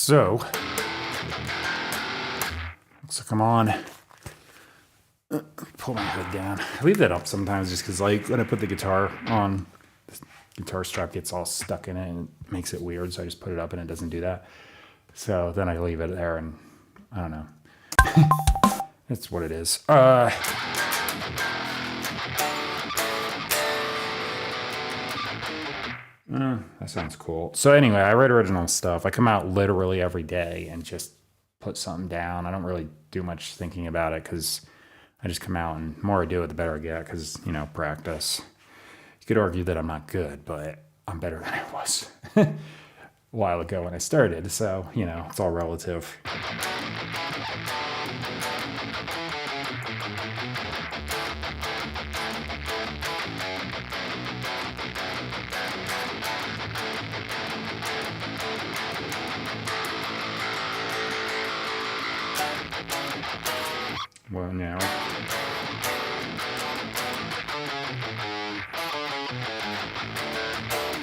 So, looks like I'm on. Pull my hood down. I leave that up sometimes just because, like, when I put the guitar on, the guitar strap gets all stuck in it and it makes it weird. So I just put it up and it doesn't do that. So then I leave it there and I don't know. That's what it is. That sounds cool. So anyway, I write original stuff. I come out literally every day and just put something down. I don't really do much thinking about it because I just come out, and the more I do it, the better I get because, you know, practice. You could argue that I'm not good, but I'm better than I was a while ago when I started. So, you know, it's all relative. Well, now.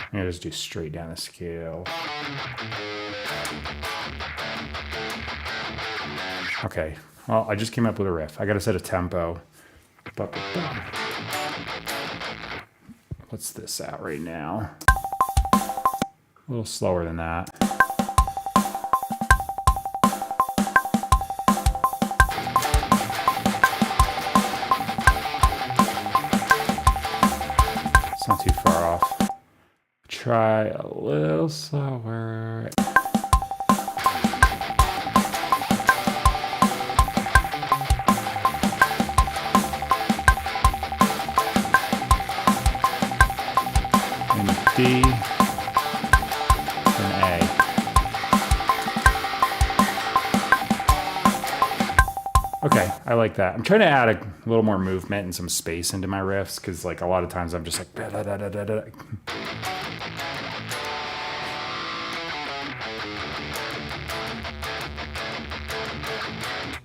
I'm gonna just do straight down the scale. Okay, well, I just came up with a riff. I gotta set a tempo. What's this at right now? A little slower than that. It's not too far off. Try a little slower. And D, and A. Okay, I like that. I'm trying to add a little more movement and some space into my riffs because, like, a lot of times I'm just like da da da da da da.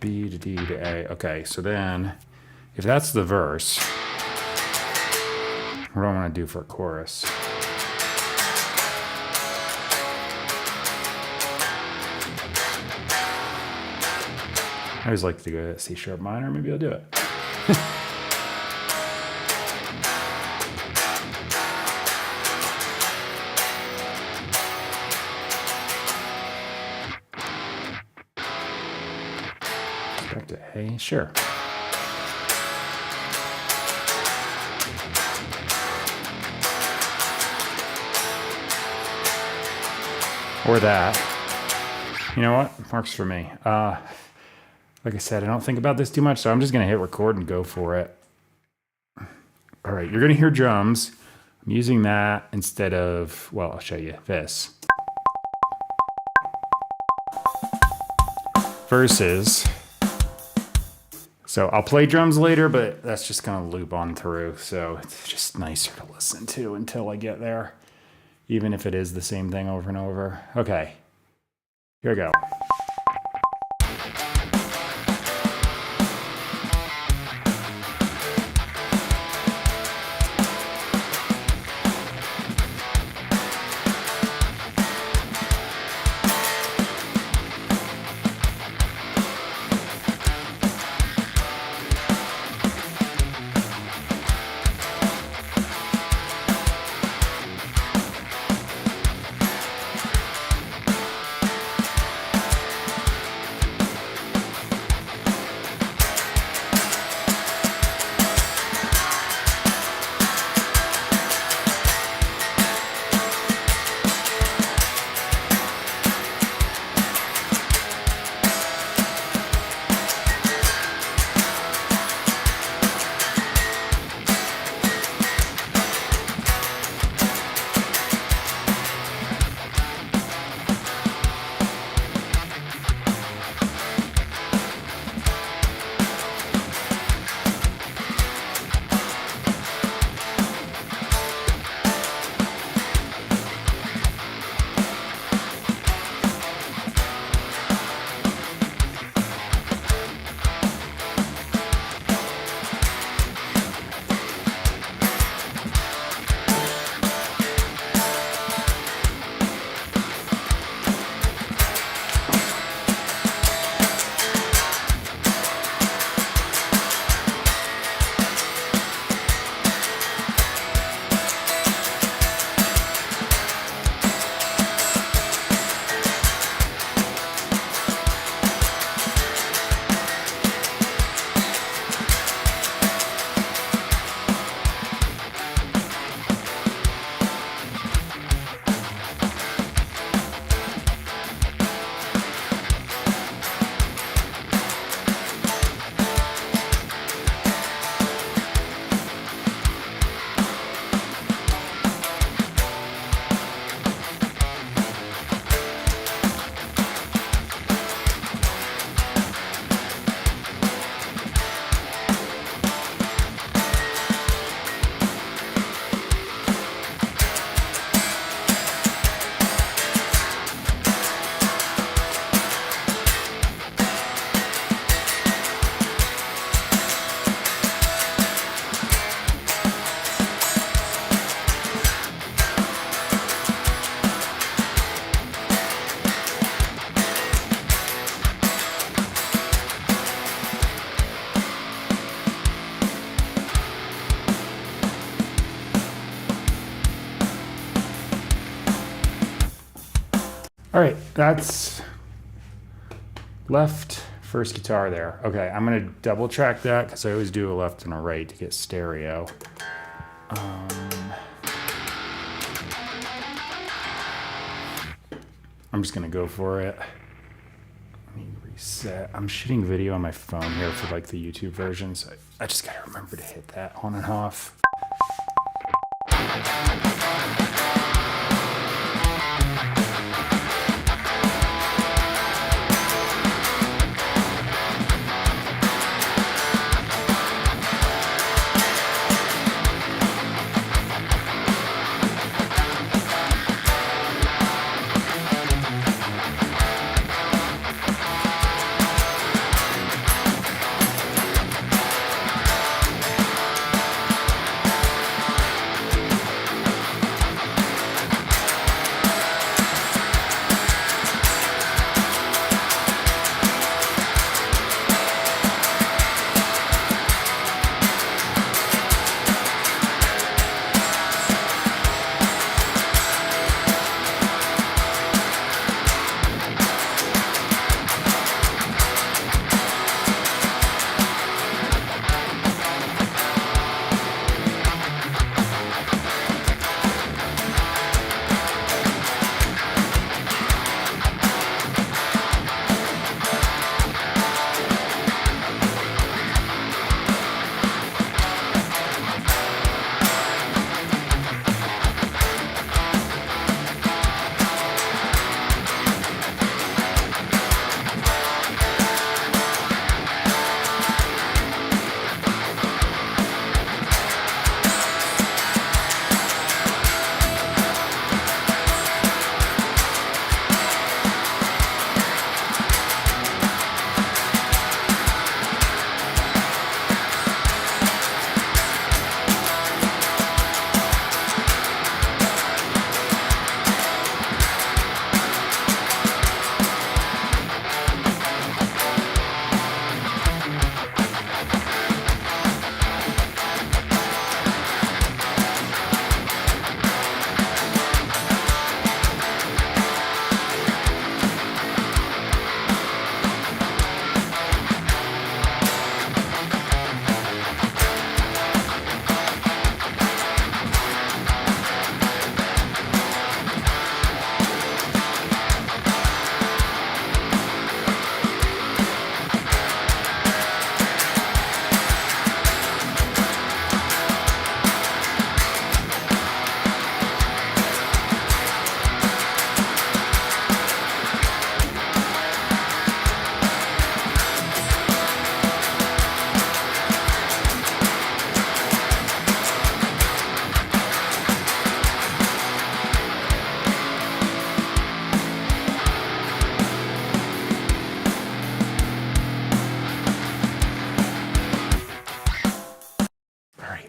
B to D to A. Okay, so then if that's the verse, what do I want to do for a chorus? I always like to go to C sharp minor. Maybe I'll do it. Back to A. Sure. Or that. You know what? Works for me. Like I said, I don't think about this too much, so I'm just going to hit record and go for it. All right, you're going to hear drums. I'm using that instead of, well, I'll show you this. Verses. So I'll play drums later, but that's just going to loop on through. So it's just nicer to listen to until I get there, even if it is the same thing over and over. Okay, here we go. All right, that's left first guitar there. Okay, I'm gonna double track that because I always do a left and a right to get stereo. I'm just gonna go for it. Let me reset. I'm shooting video on my phone here for like the YouTube version, so I just gotta remember to hit that on and off.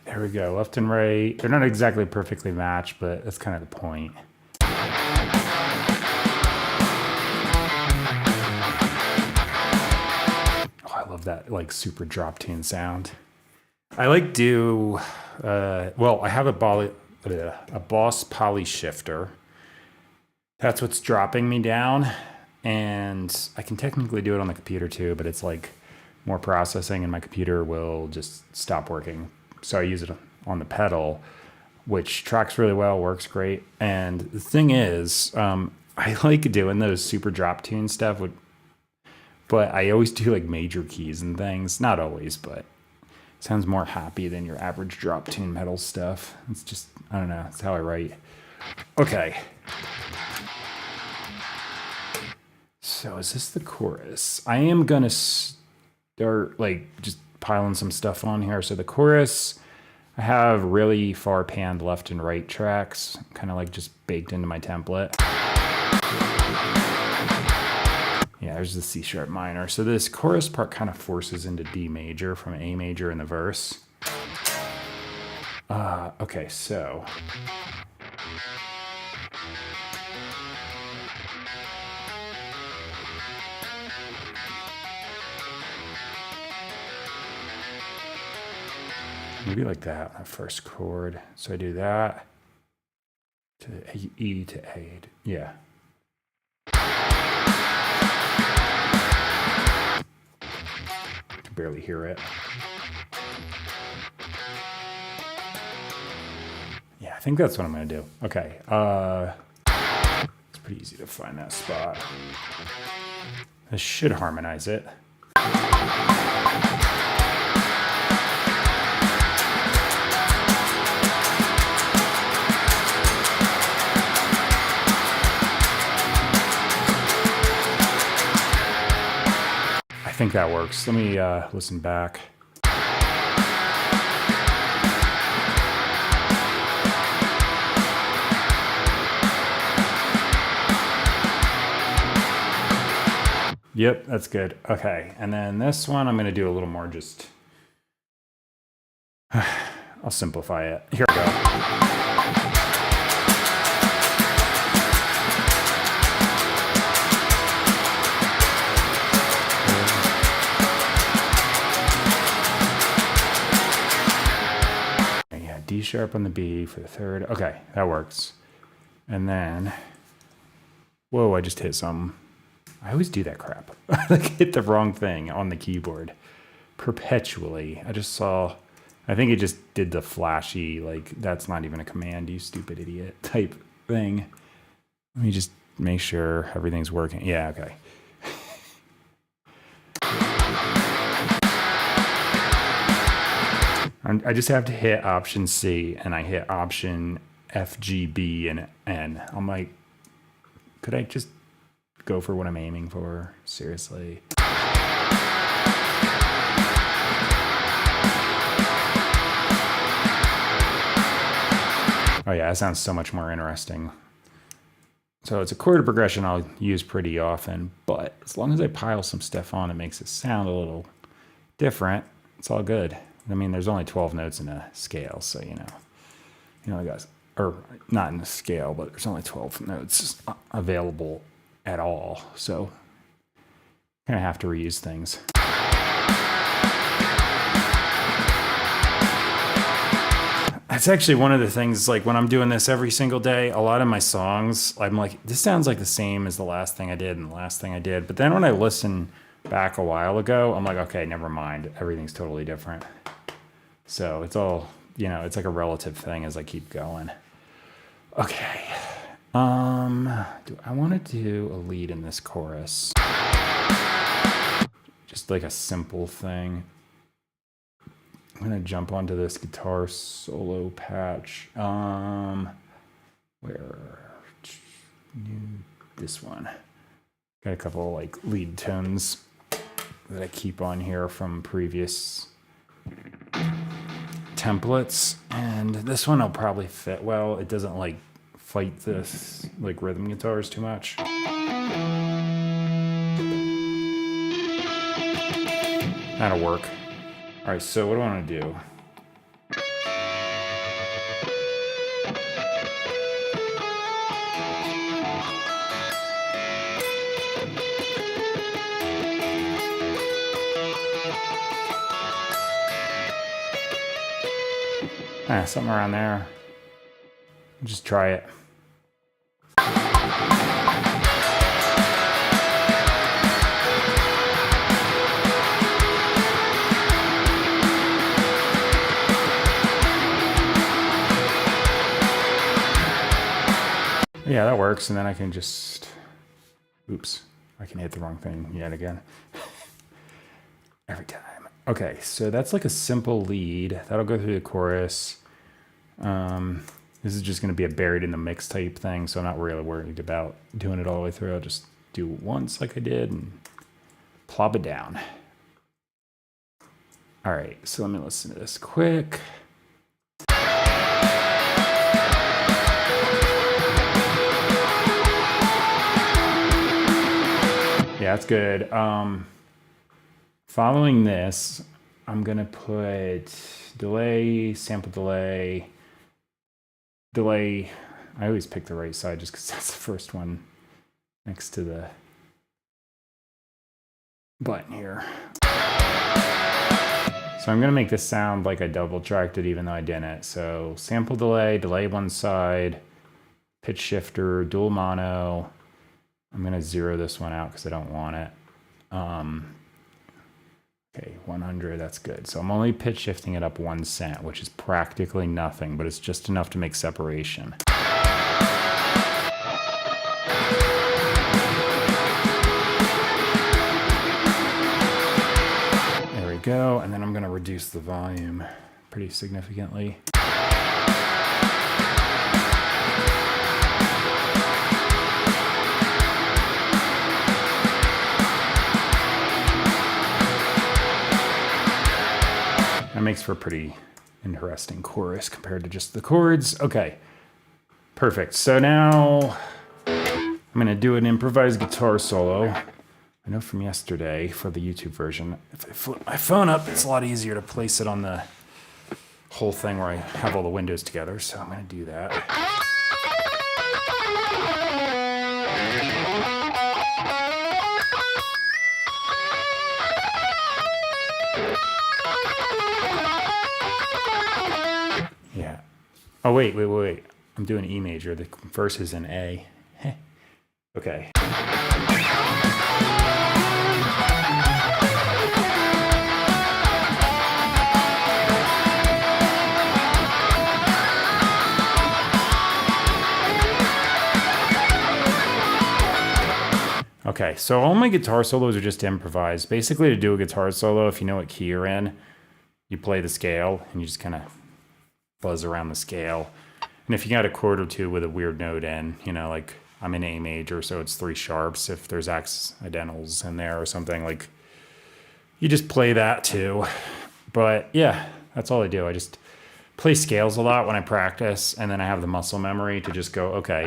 There we go, left and right. They're not exactly perfectly matched, but that's kind of the point. Oh, I love that like super drop tune sound. I like do, well, I have a Boss Poly shifter. That's what's dropping me down. And I can technically do it on the computer too, but it's like more processing and my computer will just stop working. So I use it on the pedal, which tracks really well, works great. And the thing is, I like doing those super drop tune stuff, but I always do like major keys and things. Not always, but it sounds more happy than your average drop tune metal stuff. It's just, I don't know, that's how I write. Okay. So is this the chorus? I am gonna start like just piling some stuff on here. So the chorus, I have really far panned left and right tracks, kind of like just baked into my template. Yeah, there's the C sharp minor. So this chorus part kind of forces into D major from A major in the verse. Okay, so. Maybe like that on the first chord. So I do that to E to A. Yeah. can barely hear it. Yeah, I think that's what I'm gonna do. Okay, it's pretty easy to find that spot. This should harmonize it. I think that works. Let me listen back. Yep, that's good. Okay, and then this one I'm going to do a little more just... I'll simplify it. Here we go. Yeah, D sharp on the B for the third. Okay, that works. And then... Whoa, I just hit something. I always do that crap. I like hit the wrong thing on the keyboard perpetually. I just saw, I think it just did the flashy, like, that's not even a command, you stupid idiot type thing. Let me just make sure everything's working. Yeah, okay. I just have to hit Option C and I hit Option F, G, B, and N. I'm like, could I just go for what I'm aiming for? Seriously. Oh yeah, that sounds so much more interesting. So it's a chord progression I'll use pretty often, but as long as I pile some stuff on, it makes it sound a little different. It's all good. I mean, there's only 12 notes in a scale, so you know, guys, or not in a scale, but there's only 12 notes available at all, so I'm gonna have to reuse things. That's actually one of the things, like when I'm doing this every single day, a lot of my songs, I'm like, this sounds like the same as the last thing I did and the last thing I did. But then when I listen back a while ago, I'm like, okay, never mind. Everything's totally different. So it's all, you know, it's like a relative thing as I keep going. Okay. Do I want to do a lead in this chorus? Just like a simple thing. I'm gonna jump onto this guitar solo patch. This one. Got a couple like lead tones that I keep on here from previous templates, and this one will probably fit well. It doesn't like fight this like rhythm guitars too much. That'll work. All right, so what do I want to do? Something around there. Just try it. Yeah, that works, and then I can just, oops, I can hit the wrong thing yet again. Every time. Okay, so that's like a simple lead. That'll go through the chorus. This is just going to be a buried in the mix type thing, so I'm not really worried about doing it all the way through. I'll just do it once like I did and plop it down. All right, so let me listen to this quick. Yeah, that's good. Following this, I'm going to put delay, sample delay, delay. I always pick the right side just because that's the first one next to the button here. So I'm going to make this sound like I double tracked it even though I didn't. So sample delay, delay one side, pitch shifter, dual mono. I'm going to zero this one out because I don't want it. Okay, 100, that's good. So I'm only pitch shifting it up 1 cent, which is practically nothing, but it's just enough to make separation. There we go, and then I'm gonna reduce the volume pretty significantly. That makes for a pretty interesting chorus compared to just the chords. Okay, perfect. So now I'm gonna do an improvised guitar solo. I know from yesterday for the YouTube version, if I flip my phone up, it's a lot easier to place it on the whole thing where I have all the windows together. So I'm gonna do that. Yeah. Oh, wait. I'm doing E major. The verse is in A. Okay. Okay, so all my guitar solos are just improvised. Basically, to do a guitar solo, if you know what key you're in, you play the scale and you just kind of buzz around the scale. And if you got a chord or two with a weird note in, you know, like I'm in A major, so it's 3 sharps. If there's accidentals in there or something, like you just play that too. But yeah, that's all I do. I just play scales a lot when I practice, and then I have the muscle memory to just go, okay.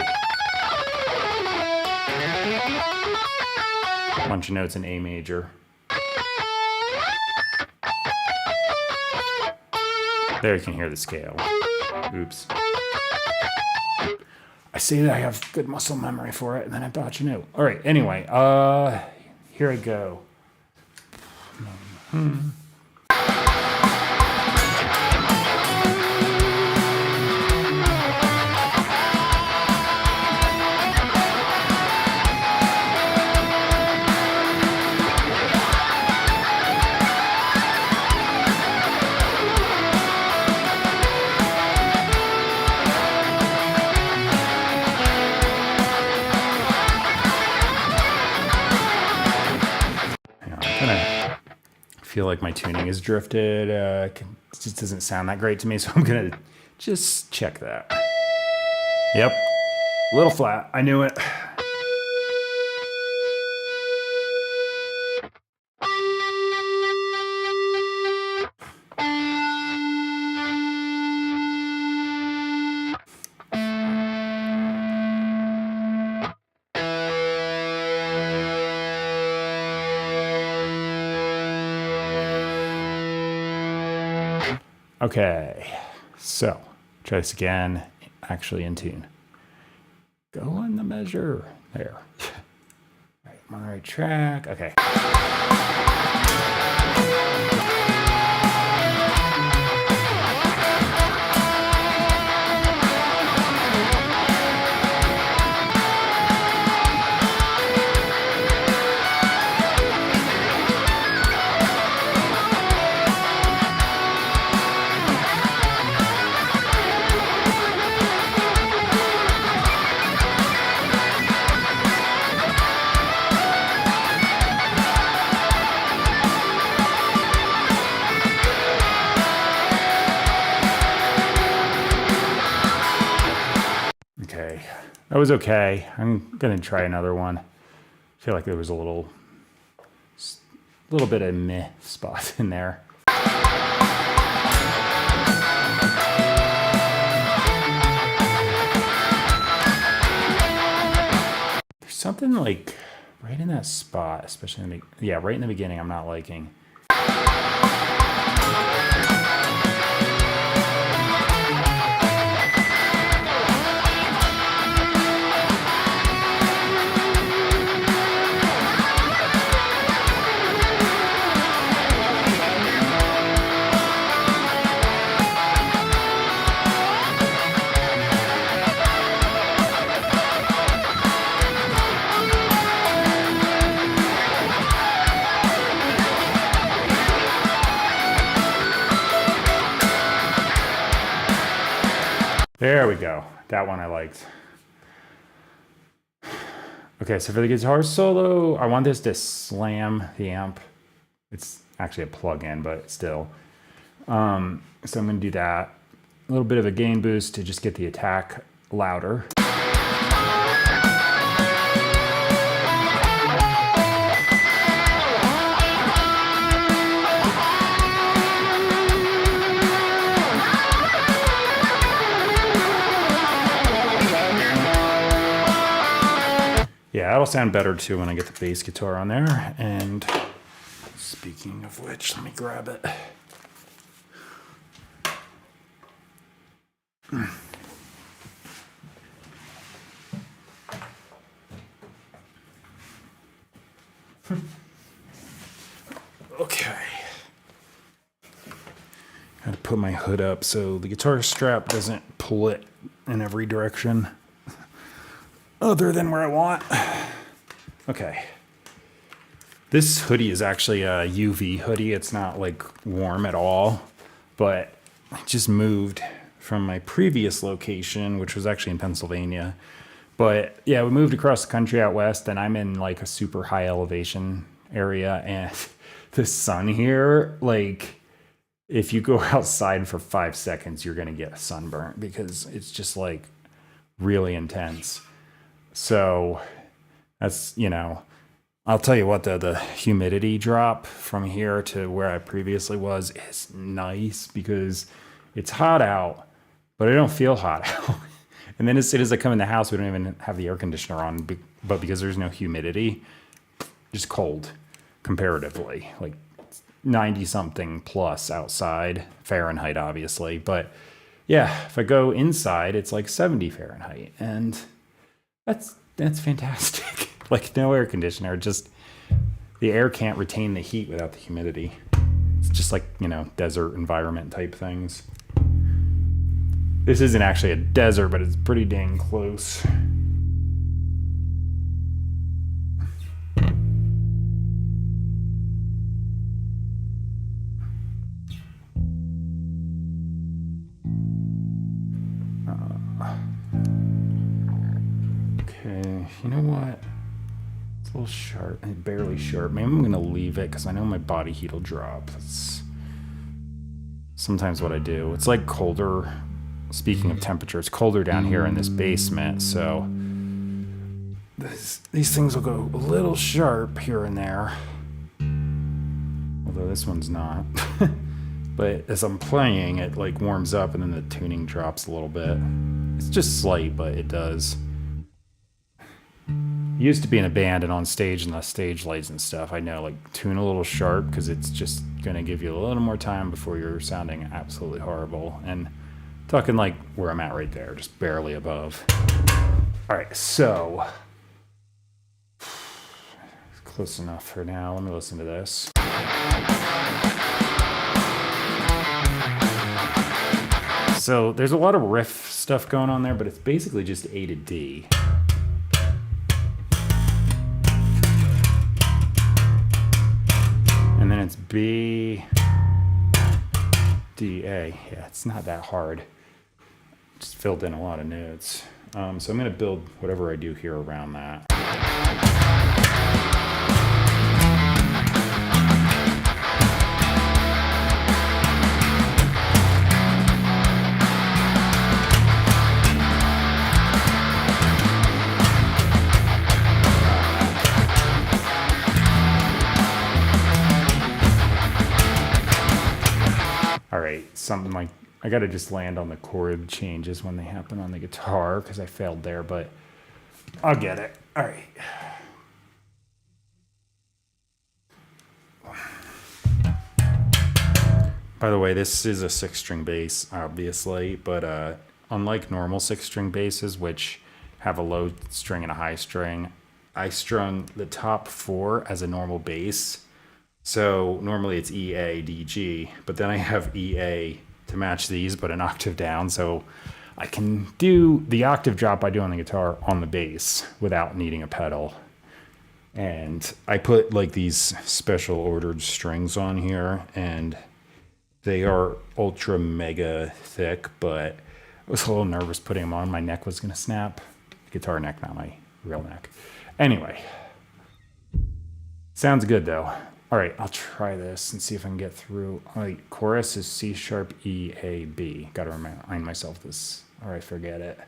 Bunch of notes in A major. There you can hear the scale. Oops. I say that I have good muscle memory for it, and then I botch a note. All right, anyway, here I go. Feel like my tuning has drifted. It just doesn't sound that great to me, so I'm gonna just check that. Yep, a little flat. I knew it. Okay, so try this again, actually in tune. Go on the measure, there. All right, I'm on the right track, okay. That was okay. I'm gonna try another one. I feel like there was a little bit of meh spot in there. There's something like right in that spot, especially in the, right in the beginning, I'm not liking. There we go. That one I liked. Okay, so for the guitar solo, I want this to slam the amp. It's actually a plug-in, but still. So I'm going to do that. A little bit of a gain boost to just get the attack louder. Yeah, that'll sound better too when I get the bass guitar on there. And speaking of which, let me grab it. Okay. Gotta put my hood up so the guitar strap doesn't pull it in every direction other than where I want. Okay. This hoodie is actually a UV hoodie. It's not like warm at all, but I just moved from my previous location, which was actually in Pennsylvania. But yeah, we moved across the country out west, and I'm in like a super high elevation area, and the sun here, like if you go outside for 5 seconds, you're gonna get sunburnt because it's just like really intense. So that's, I'll tell you what, the humidity drop from here to where I previously was is nice because it's hot out, but I don't feel hot out. And then as soon as I come in the house, we don't even have the air conditioner on, but because there's no humidity, just cold comparatively, like 90 something plus outside, Fahrenheit, obviously. But yeah, if I go inside, it's like 70 Fahrenheit. And that's fantastic. Like no air conditioner, just the air can't retain the heat without the humidity. It's just like, desert environment type things. This isn't actually a desert, but it's pretty dang close. Okay, you know what? It's a little sharp, barely sharp. Maybe I'm gonna leave it because I know my body heat will drop. That's sometimes what I do. It's like colder. Speaking of temperature, it's colder down here in this basement, so these things will go a little sharp here and there. Although this one's not. But as I'm playing, it like warms up and then the tuning drops a little bit. It's just slight, but it does. Used to be in a band and on stage and the stage lights and stuff, I know, like tune a little sharp because it's just gonna give you a little more time before you're sounding absolutely horrible. And talking like where I'm at right there, just barely above. All right, so close enough for now. Let me listen to this. So there's a lot of riff stuff going on there, but it's basically just A to D. And then it's B, D, A. Yeah, it's not that hard. Just filled in a lot of notes. So I'm going to build whatever I do here around that. All right, something like, I got to just land on the chord changes when they happen on the guitar because I failed there, but I'll get it. All right. By the way, this is a 6-string bass, obviously, but unlike normal 6-string basses, which have a low string and a high string, I strung the top 4 as a normal bass. So normally it's E, A, D, G, but then I have E, A to match these, but an octave down. So I can do the octave drop I do on the guitar on the bass without needing a pedal. And I put like these special ordered strings on here, and they are ultra mega thick, but was a little nervous putting them on. My neck was going to snap. Guitar neck, not my real neck. Anyway. Sounds good, though. All right, I'll try this and see if I can get through. All right, chorus is C sharp, E, A, B. Got to remind myself this. All right, forget it.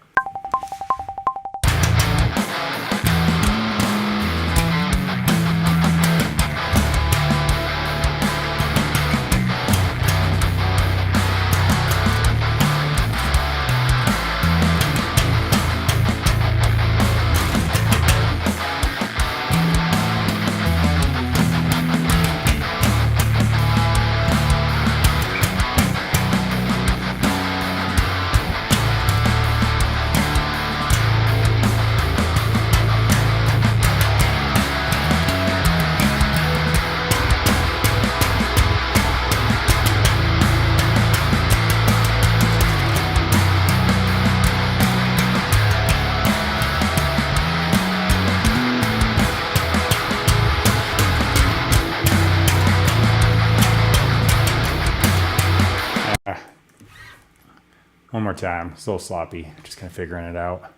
One more time. It's a little sloppy. Just kind of figuring it out.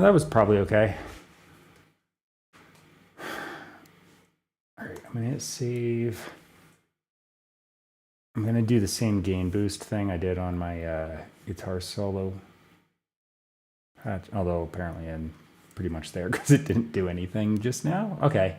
That was probably okay. All right, I'm gonna hit save. I'm gonna do the same gain boost thing I did on my guitar solo patch, although apparently I'm pretty much there because it didn't do anything just now. Okay.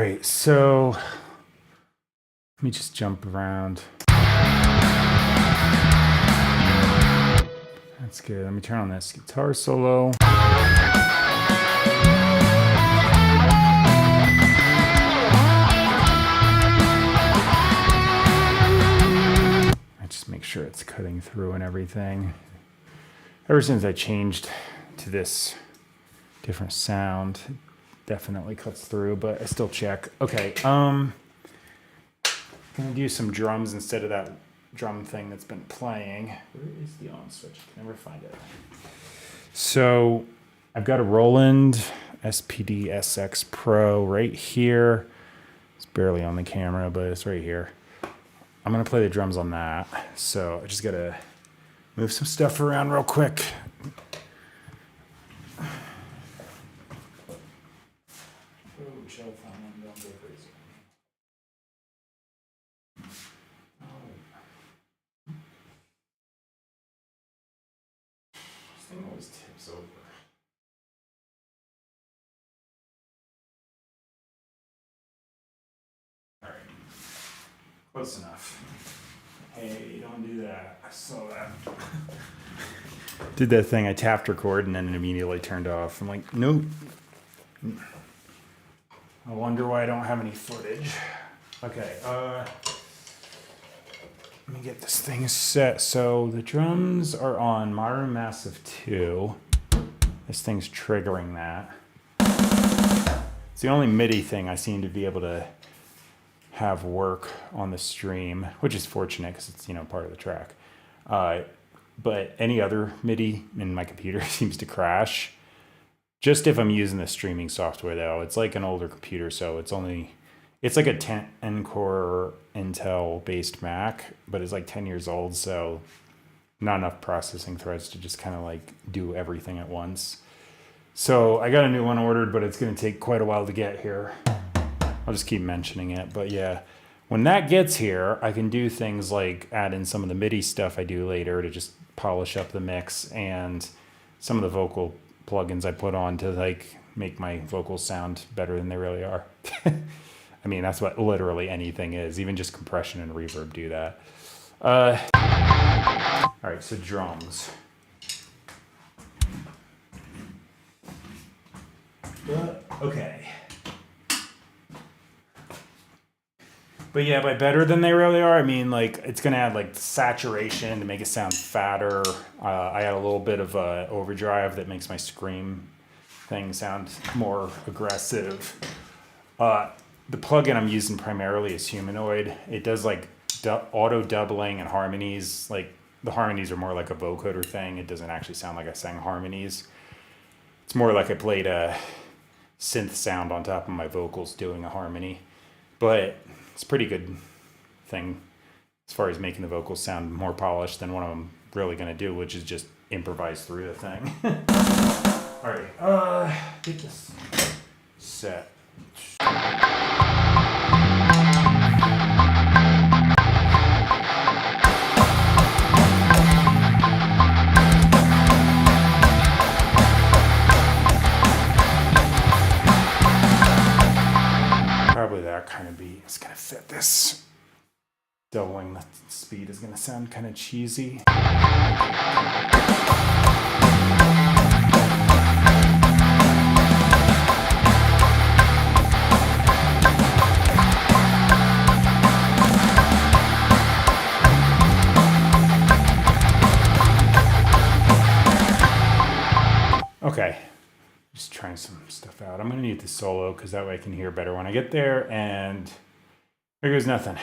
right, so let me just jump around. That's good. Let me turn on this guitar solo. Just make sure it's cutting through and everything. Ever since I changed to this different sound, it definitely cuts through, but I still check. Okay, I'm gonna do some drums instead of that drum thing that's been playing. Where is the on switch? I can never find it. So I've got a Roland SPD SX Pro right here. It's barely on the camera, but it's right here. I'm gonna play the drums on that. So I just gotta move some stuff around real quick. This thing always tips over. All right, close enough. Hey, don't do that. I saw that. Did that thing, I tapped record and then it immediately turned off. I'm like, nope. I wonder why I don't have any footage. Okay, let me get this thing set. So the drums are on Myron Massive 2. This thing's triggering that. It's the only MIDI thing I seem to be able to have work on the stream, which is fortunate because it's, part of the track. But any other MIDI in my computer seems to crash. Just if I'm using the streaming software though. It's like an older computer, so it's like a 10 core Intel based Mac, but it's like 10 years old, so not enough processing threads to just kind of like do everything at once. So I got a new one ordered, but it's going to take quite a while to get here. I'll just keep mentioning it, but yeah, when that gets here, I can do things like add in some of the MIDI stuff I do later to just polish up the mix, and some of the vocal plugins I put on to like make my vocals sound better than they really are. I mean, that's what literally anything is. Even just compression and reverb do that. All right, so drums. Okay. But yeah, by better than they really are, I mean, like, it's going to add, like, saturation to make it sound fatter. I add a little bit of overdrive that makes my scream thing sound more aggressive. The plugin I'm using primarily is Humanoid. It does, like, auto doubling and harmonies. Like, the harmonies are more like a vocoder thing. It doesn't actually sound like I sang harmonies. It's more like I played a synth sound on top of my vocals doing a harmony. But it's a pretty good thing as far as making the vocals sound more polished than what I'm really going to do, which is just improvise through the thing. All right, get this set. Probably that kind of beat is going to fit this. Doubling the speed is going to sound kind of cheesy. Okay, just trying some stuff out. I'm going to need the solo because that way I can hear better when I get there, and there goes nothing.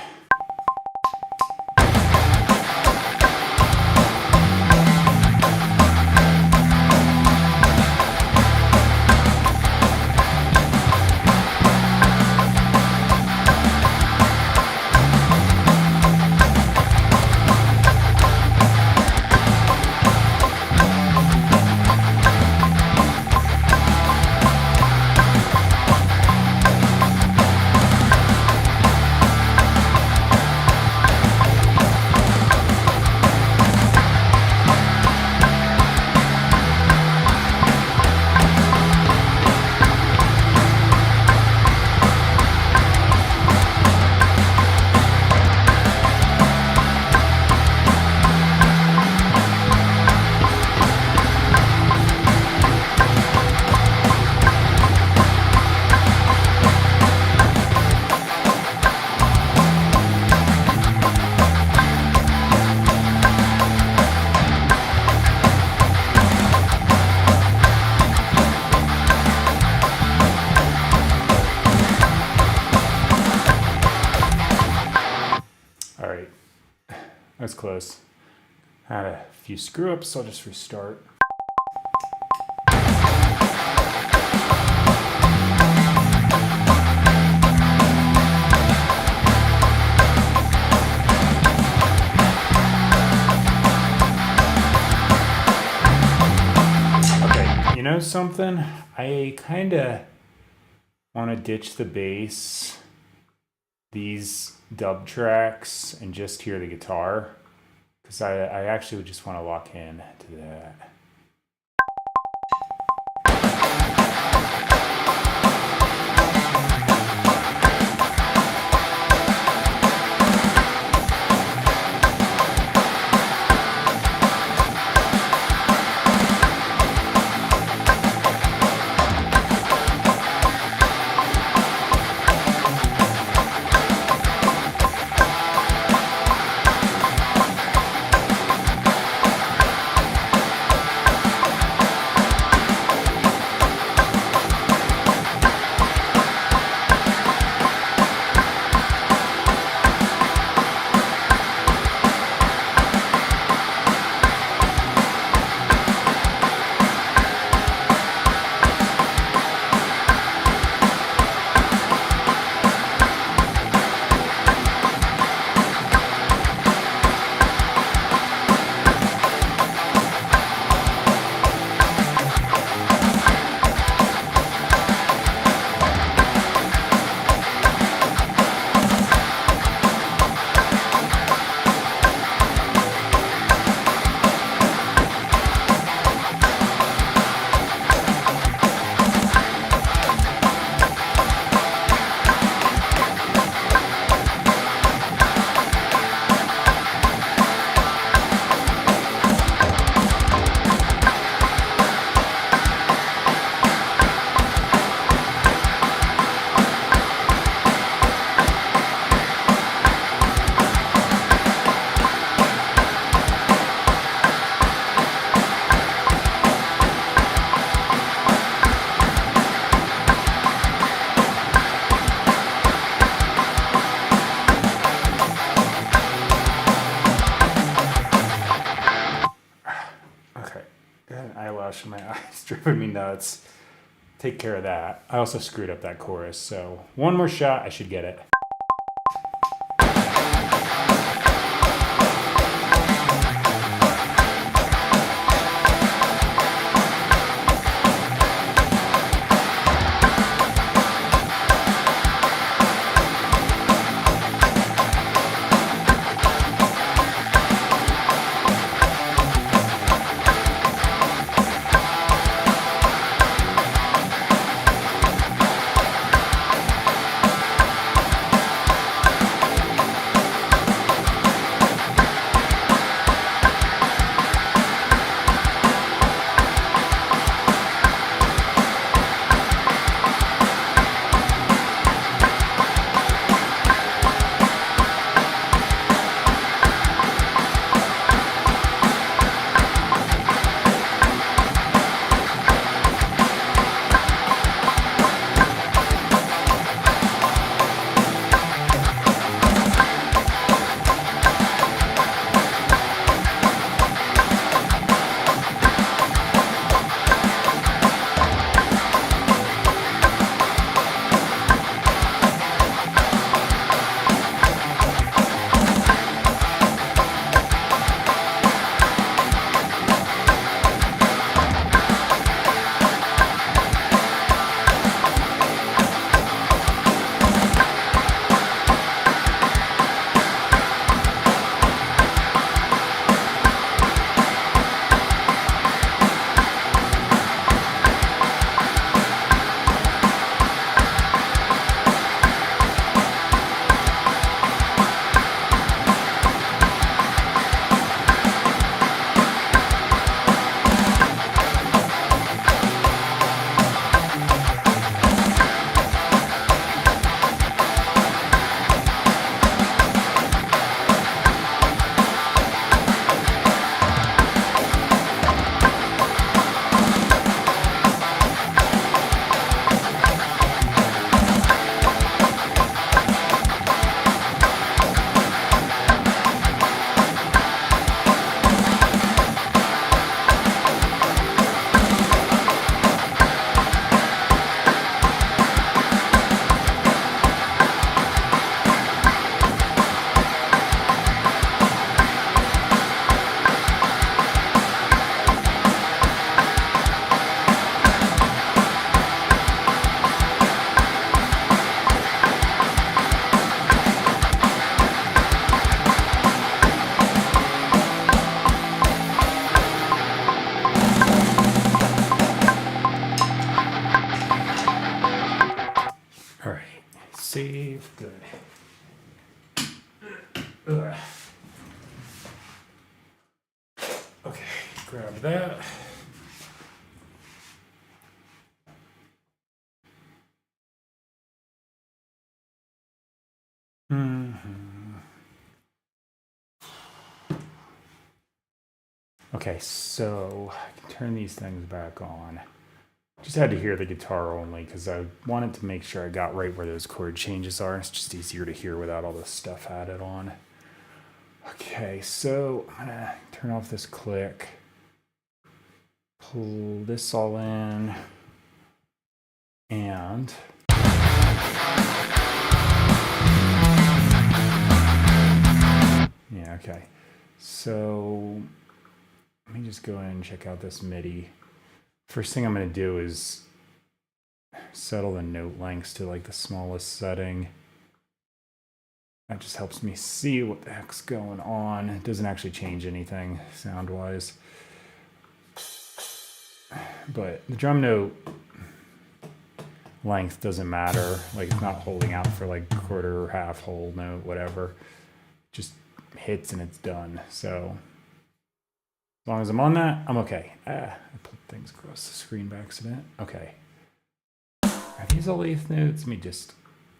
That's close. Had a few screw ups, so I'll just restart. Okay, you know something? I kind of want to ditch the bass, these dub tracks, and just hear the guitar. Because I actually would just want to lock in to that. Eyelash in my eyes driving me nuts. Take care of that. I also screwed up that chorus, so one more shot, I should get it. Grab that. Okay, so I can turn these things back on. Just had to hear the guitar only because I wanted to make sure I got right where those chord changes are. It's just easier to hear without all this stuff added on. Okay, so I'm gonna turn off this click, pull this all in, and yeah, okay. So let me just go in and check out this MIDI. First thing I'm going to do is settle the note lengths to like the smallest setting. That just helps me see what the heck's going on. It doesn't actually change anything sound-wise. But the drum note length doesn't matter. Like it's not holding out for like quarter or half whole note, whatever. Just hits and it's done. So as long as I'm on that, I'm okay. I put things across the screen by accident. Okay. Are these all eighth notes? Let me just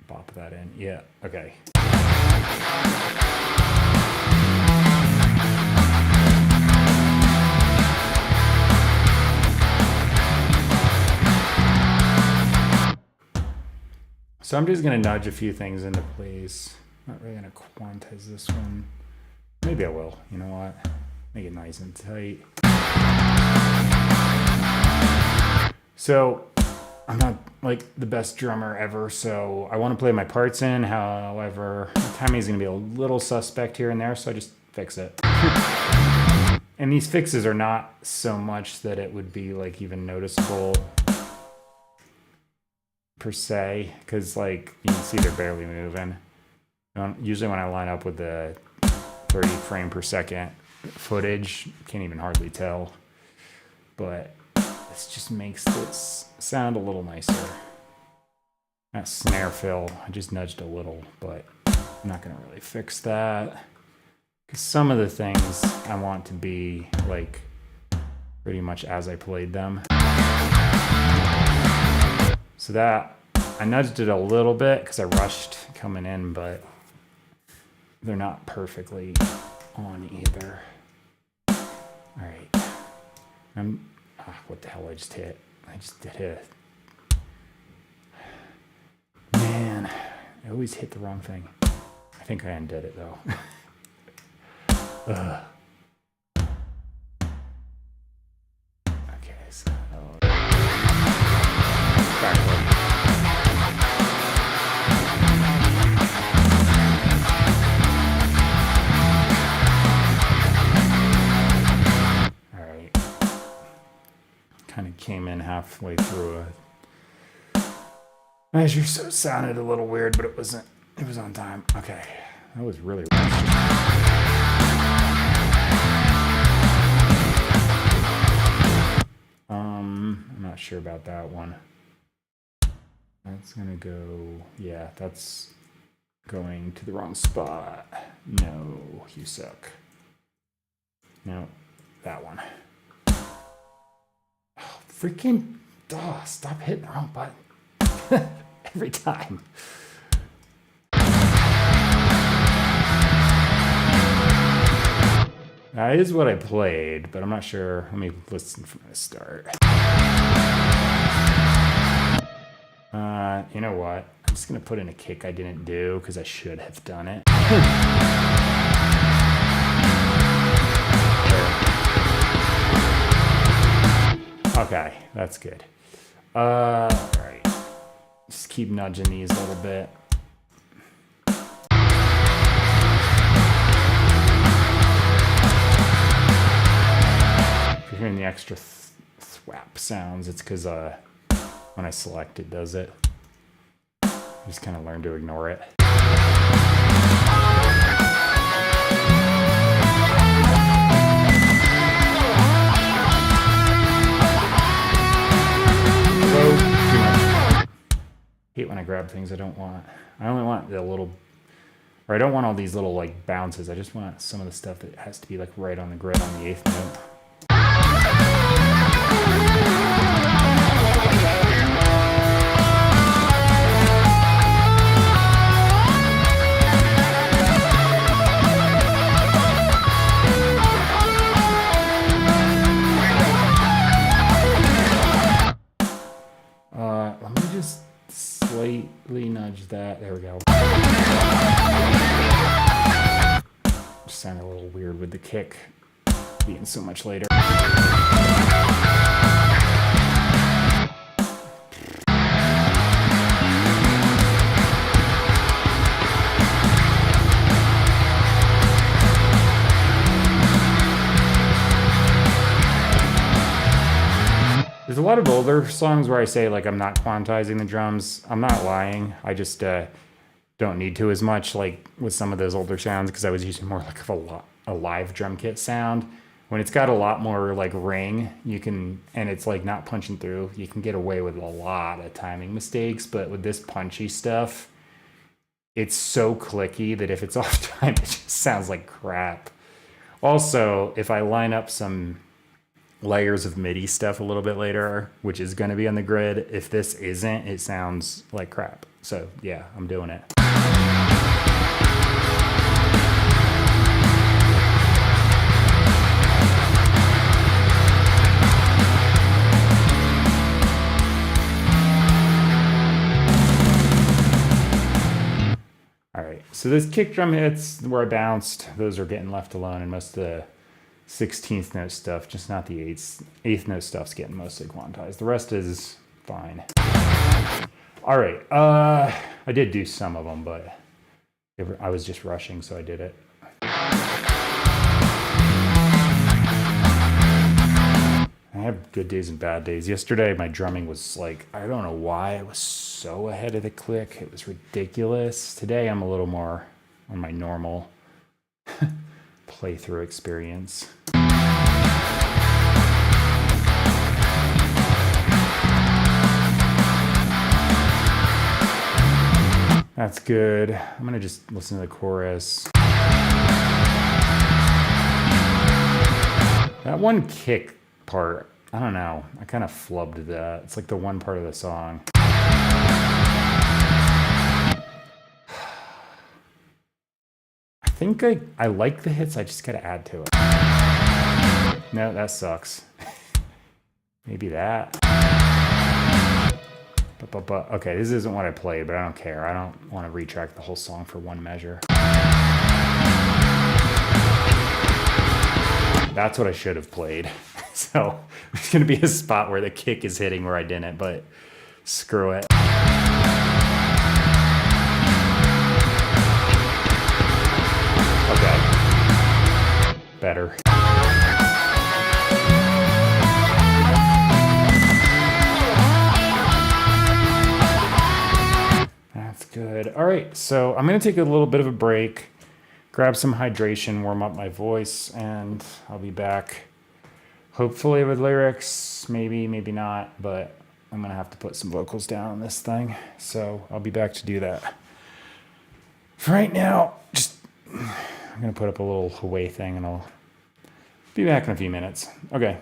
bop that in. Yeah, okay. So I'm just gonna nudge a few things into place. Not really gonna quantize this one. Maybe I will, you know what? Make it nice and tight. So I'm not like the best drummer ever, so I want to play my parts in. However, timing is going to be a little suspect here and there, so I just fix it. And these fixes are not so much that it would be like even noticeable per se, because like you can see they're barely moving. Usually when I line up with the 30 frame per second footage, can't even hardly tell, but this just makes this sound a little nicer. That snare fill, I just nudged a little, but I'm not gonna really fix that because some of the things I want to be like pretty much as I played them. So that I nudged it a little bit because I rushed coming in, but they're not perfectly on either. All right, what the hell I just hit? I just did it. Man, I always hit the wrong thing. I think I undid it though. Okay, so kind of came in halfway through a measure, so it sounded a little weird, but it wasn't. It was on time. Okay, that was really rushed. I'm not sure about that one. That's gonna go. Yeah, that's going to the wrong spot. No, you suck. No, that one. Freaking, stop hitting the wrong button. Every time. That is what I played, but I'm not sure. Let me listen from the start. You know what? I'm just going to put in a kick I didn't do because I should have done it. Okay, that's good. All right. Just keep nudging these a little bit. If you're hearing the extra thwap sounds, it's because when I select it does it. I just kind of learn to ignore it. Hate when I grab things I don't want. I only want the little, or I don't want all these little like bounces. I just want some of the stuff that has to be like right on the grid on the eighth note. Where's that? There we go. Just sounded a little weird with the kick being so much later. There's a lot of older songs where I say like I'm not quantizing the drums. I'm not lying. I just don't need to as much like with some of those older sounds because I was using more like of a live drum kit sound. When it's got a lot more like ring, you can, and it's like not punching through, you can get away with a lot of timing mistakes. But with this punchy stuff, it's so clicky that if it's off time, it just sounds like crap. Also, if I line up some layers of MIDI stuff a little bit later, which is going to be on the grid, if this isn't, it sounds like crap. So yeah, I'm doing it. All right, so this kick drum hits where I bounced, those are getting left alone, and most of the 16th note stuff, just not the 8th note stuff's getting mostly quantized. The rest is fine. All right, I did do some of them, but I was just rushing, so I did it. I have good days and bad days. Yesterday, my drumming was like, I don't know why, it was so ahead of the click. It was ridiculous. Today, I'm a little more on my normal playthrough experience. That's good. I'm gonna just listen to the chorus. That one kick part, I don't know. I kind of flubbed that. It's like the one part of the song. I think I like the hits, I just gotta add to it. No, that sucks. Maybe that. But okay, this isn't what I played, but I don't care. I don't want to retrack the whole song for one measure. That's what I should have played. So there's gonna be a spot where the kick is hitting where I didn't, but screw it. Okay. Better. That's good. All right, so I'm gonna take a little bit of a break, grab some hydration, warm up my voice, and I'll be back. Hopefully with lyrics, maybe not, but I'm gonna have to put some vocals down on this thing. So I'll be back to do that. For right now, I'm gonna put up a little Huawei thing and I'll be back in a few minutes. Okay.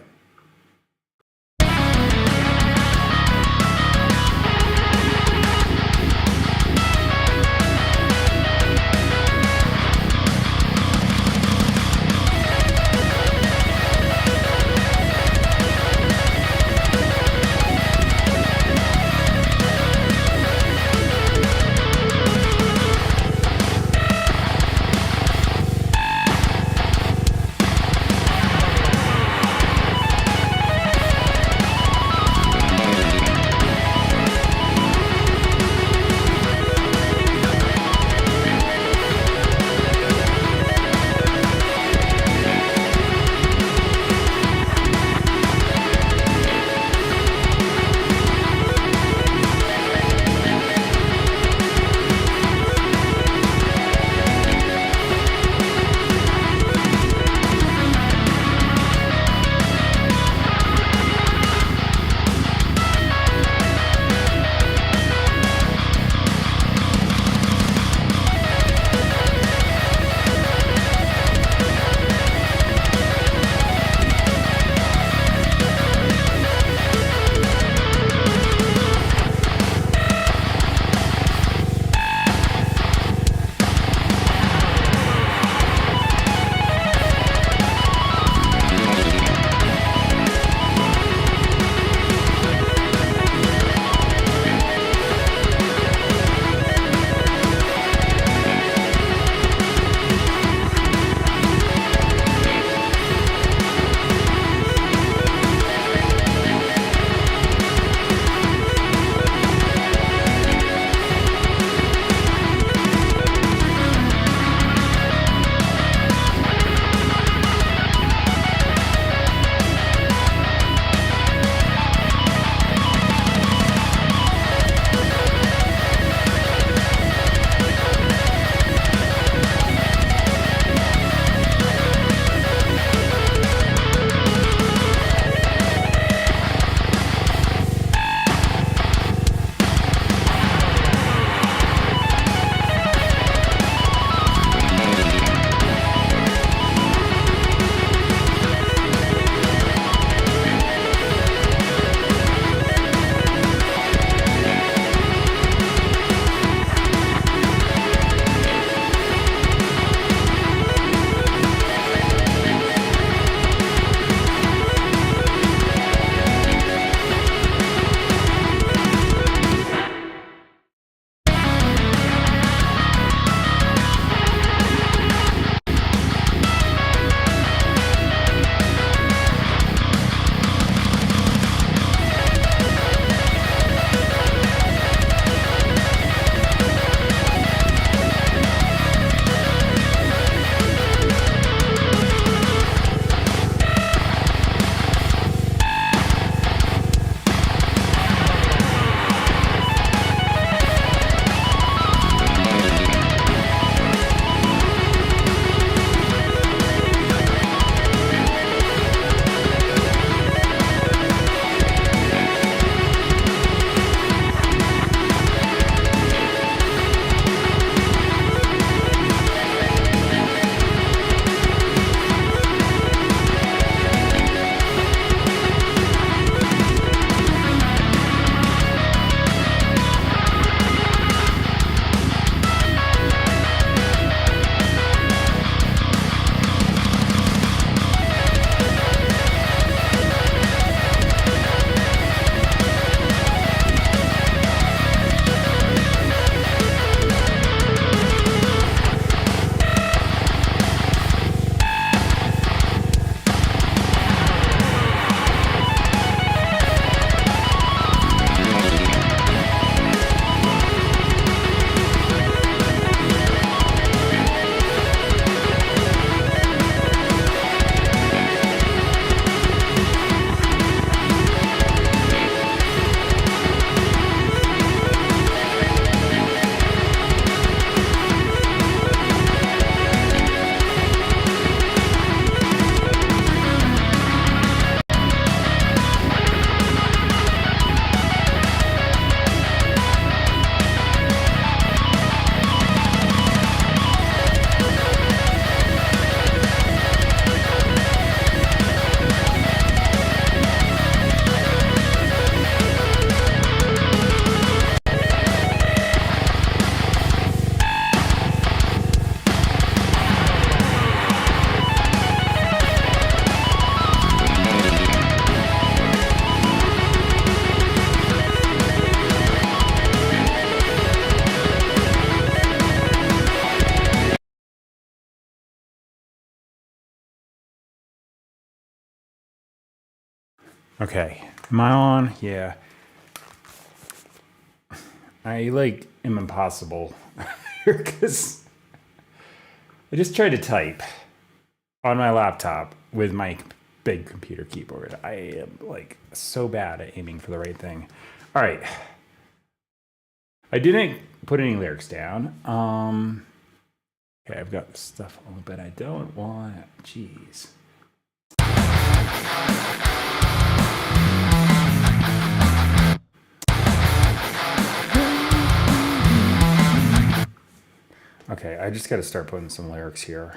Okay. Am I on? Yeah. I like am impossible because I just tried to type on my laptop with my big computer keyboard. I am like so bad at aiming for the right thing. All right. I didn't put any lyrics down. Okay, I've got stuff a little bit I don't want. Jeez. Okay, I just got to start putting some lyrics here.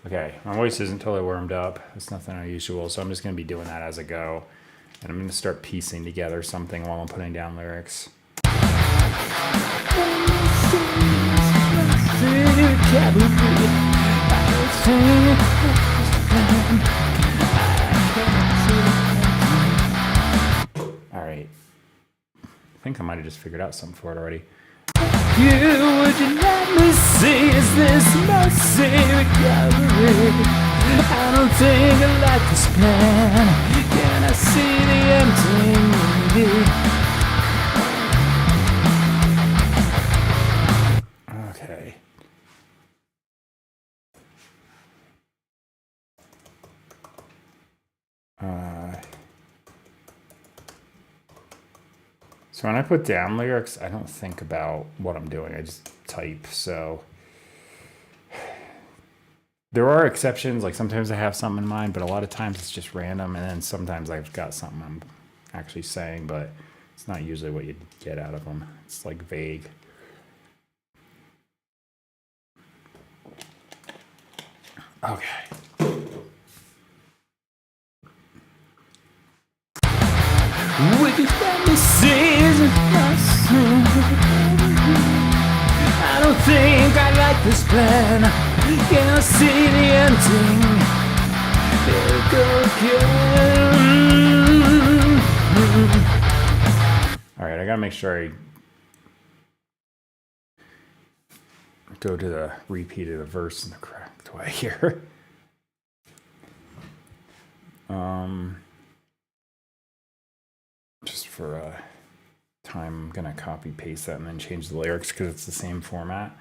Okay, my voice isn't totally warmed up. It's nothing unusual, so I'm just going to be doing that as I go. And I'm going to start piecing together something while I'm putting down lyrics. All right. I think I might have just figured out something for it already. Would you let me see? Is this mercy recovery? I don't think I like this plan. Can I see the empty? Okay. So when I put down lyrics, I don't think about what I'm doing. I just type. So there are exceptions. Like sometimes I have something in mind, but a lot of times it's just random. And then sometimes I've got something I'm actually saying, but it's not usually what you get out of them. It's like vague. Okay. Would you let me see? I don't think I like this plan. Can I see the ending? Here we go again. All right, I gotta make sure I go to the repeat of the verse in the correct way here. Just for time, I'm gonna copy paste that and then change the lyrics because it's the same format.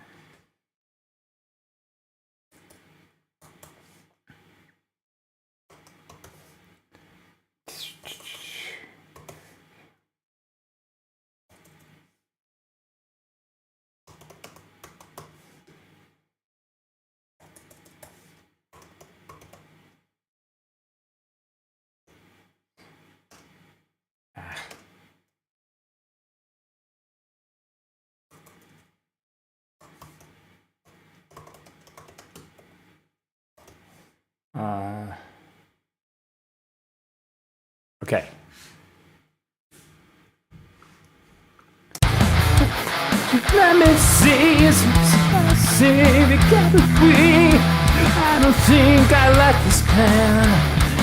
Okay. Let me see, I don't think I like this plan.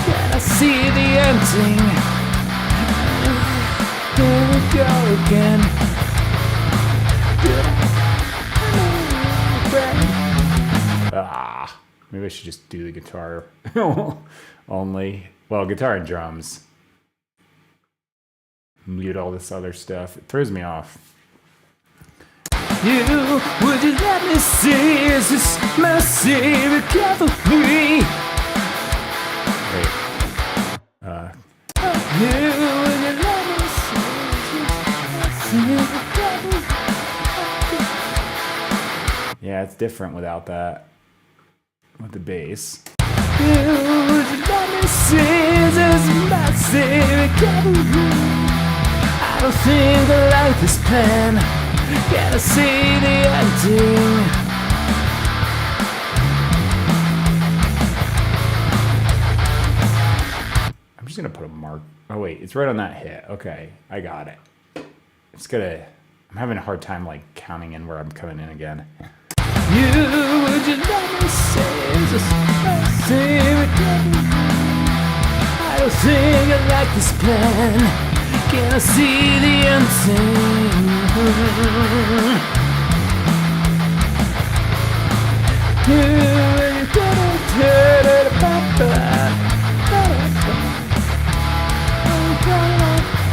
Can I see the ending? Here we go again. Maybe I should just do the guitar only. Well, guitar and drums. Mute all this other stuff. It throws me off. Would you let me see? Is this mercy recovery? Wait. Would you let me see? Yeah, it's different without that. With the bass. Would you let me see? Is this mercy recovery? don't think I like this plan. Gotta see the ending. I'm just gonna put a mark. Oh wait, it's right on that hit. Okay, I got it. I'm having a hard time like counting in where I'm coming in again. You would you never say just I don't think I like this plan. Can I see the ending?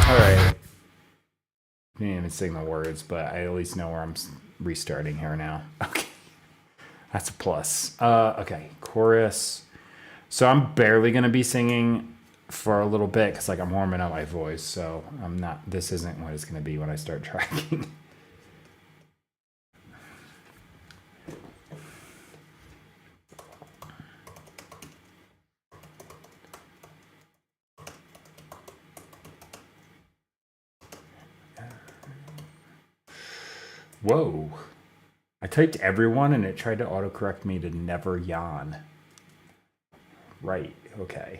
Alright. I didn't even sing the words, but I at least know where I'm restarting here now. Okay. That's a plus. Okay, chorus. So I'm barely going to be singing for a little bit because like I'm warming up my voice. So this isn't what it's going to be when I start tracking. Whoa. I typed everyone and it tried to autocorrect me to never yawn. Right, okay.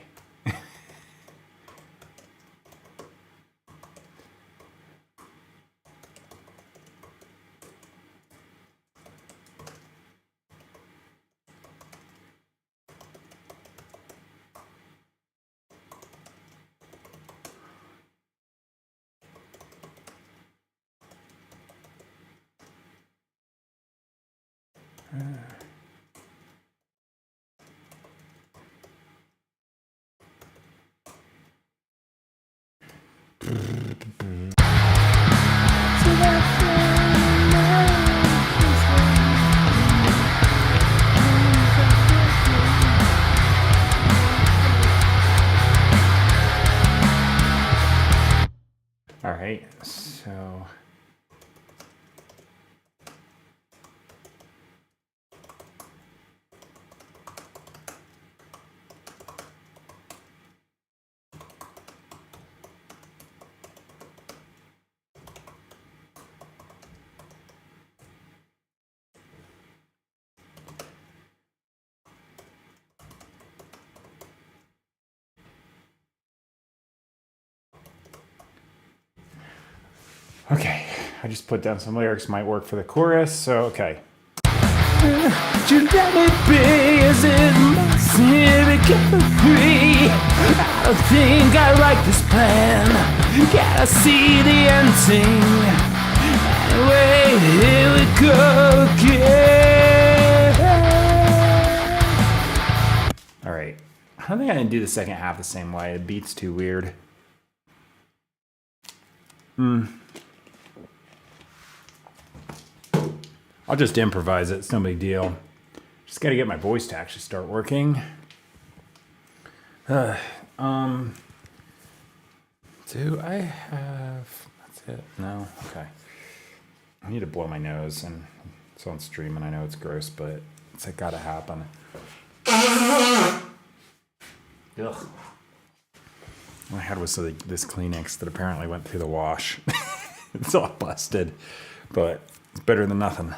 All right, so okay, I just put down some lyrics, might work for the chorus, so okay. You let it be as it must be free. I don't think I like this plan. Gotta see the ending. Anyway, here we go again. Alright, I don't think I can do the second half the same way. The beat's too weird. I'll just improvise it, it's no big deal. Just gotta get my voice to actually start working. Do I have, that's it, no, okay. I need to blow my nose and it's on stream and I know it's gross, but it's like gotta happen. Ugh. All I had was this Kleenex that apparently went through the wash. It's all busted, but it's better than nothing.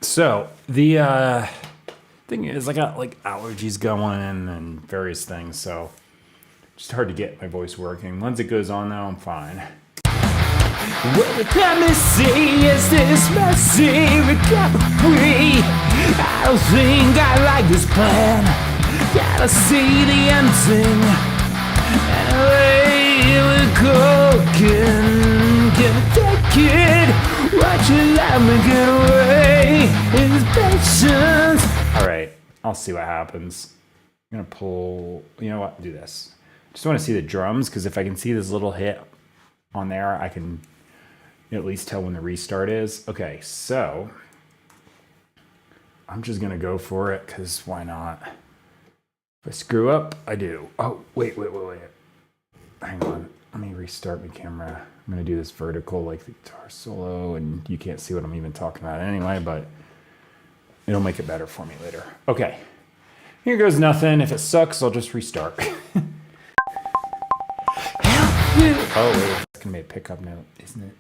So the thing is, I got like allergies going and various things, so just hard to get my voice working. Once it goes on, though, I'm fine. Well, let me see, is this messy recovery? I don't think I like this plan. Gotta see the ending. Anyway, here we go again. Gonna take it. Watch you let me get away. It's patience. Alright, I'll see what happens. I'm gonna pull, you know what, do this. Just want to see the drums, because if I can see this little hit on there, I can at least tell when the restart is. Okay, so I'm just gonna go for it, because why not? If I screw up, I do. Oh, wait. Hang on, let me restart my camera. I'm gonna do this vertical like the guitar solo, and you can't see what I'm even talking about anyway, but it'll make it better for me later. Okay, here goes nothing. If it sucks, I'll just restart. Oh, wait, it's gonna be a pickup note, isn't it?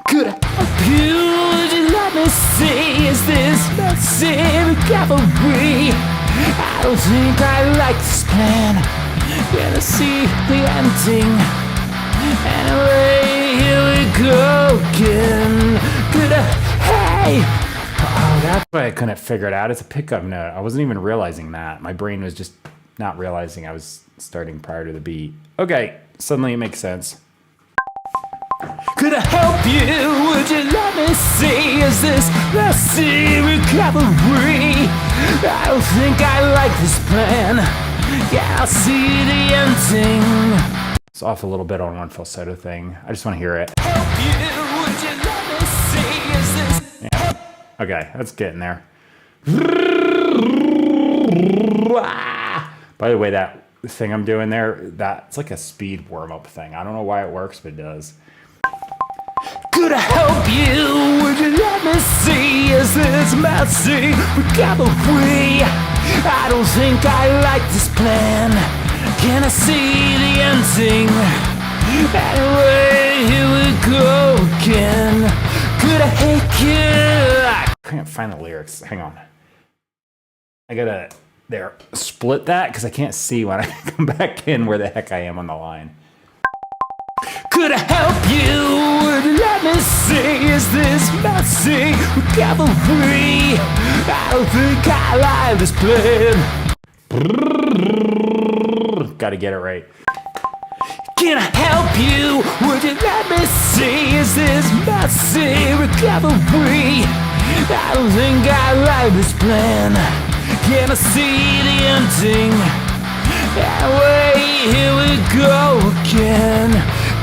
Could I help you? Would you let me see? Is this messy recovery? I don't think I like this plan. Gonna see the ending. Anyway, here we go again. Could I, hey! Oh, that's why I couldn't figure it out. It's a pickup note. I wasn't even realizing that. My brain was just not realizing I was starting prior to the beat. Okay, suddenly it makes sense. Could I help you? Would you let me see? Is this messy recovery? I don't think I like this plan. Yeah, I'll see the ending. It's off a little bit on one falsetto thing. I just want to hear it. Help you? Would you let me see? Is this Okay, that's getting there. By the way, that thing I'm doing there, that's like a speed warm-up thing. I don't know why it works, but it does. Could I help you? Would you let me see? Is this messy recovery? I don't think I like this plan. Can I see the ending? Anyway, here we go again. Could I hate you? I can't find the lyrics. Hang on. I gotta split that because I can't see when I come back in where the heck I am on the line. Could I help you? Would you let me see? Is this messy recovery? I don't think I like this plan. Gotta get it right. Can I help you? Would you let me see? Is this messy recovery? I don't think I like this plan. Can I see the ending? Anyway, here we go again.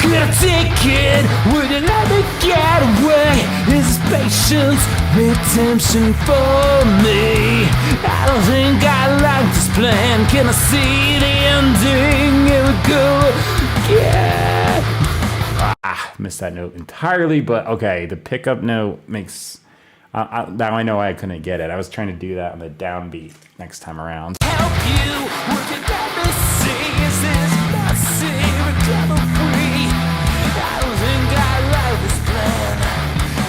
Could I take it? Would you let me get away? Is this patience redemption for me? I don't think I like this plan. Can I see the ending? Here we go again. Missed that note entirely, but okay, the pickup note makes... now I know I couldn't get it. I was trying to do that on the downbeat next time around. Help you? Would you let me see? Is this messy recovery? I don't think I like this plan.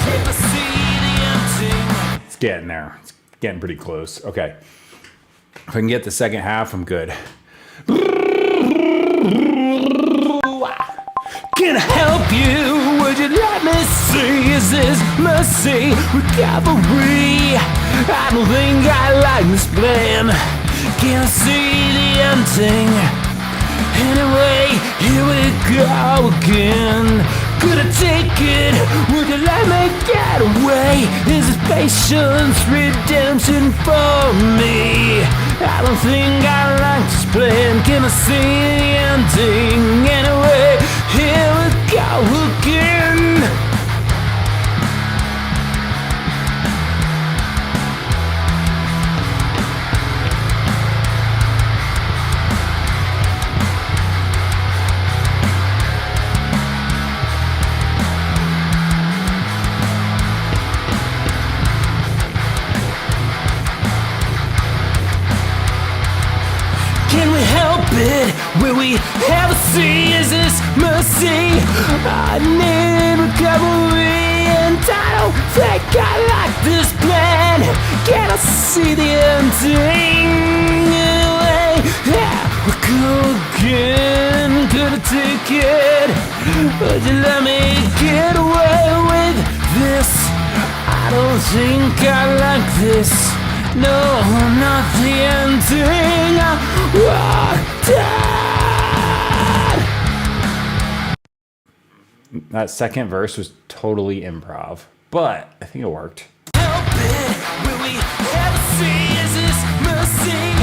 Can I see the ending? It's getting there. It's getting pretty close. Okay. If I can get the second half, I'm good. Can I help you? Would you let me see? Is this mercy recovery? I don't think I like this plan. Can I see the ending? Anyway, here we go again. Could I take it? Would you let me get away? Is this patience redemption for me? I don't think I like this plan. Can I see the ending? Anyway, here we go again. Can we help it? Will we ever see? Is this mercy? I need recovery, and I don't think I like this plan. Can I see the ending? Anyway, yeah, we go again. Could I take it? Would you let me get away with this? I don't think I like this. No, not the ending. That second verse was totally improv, but I think it worked. Help it, will we ever see? Is this mercy?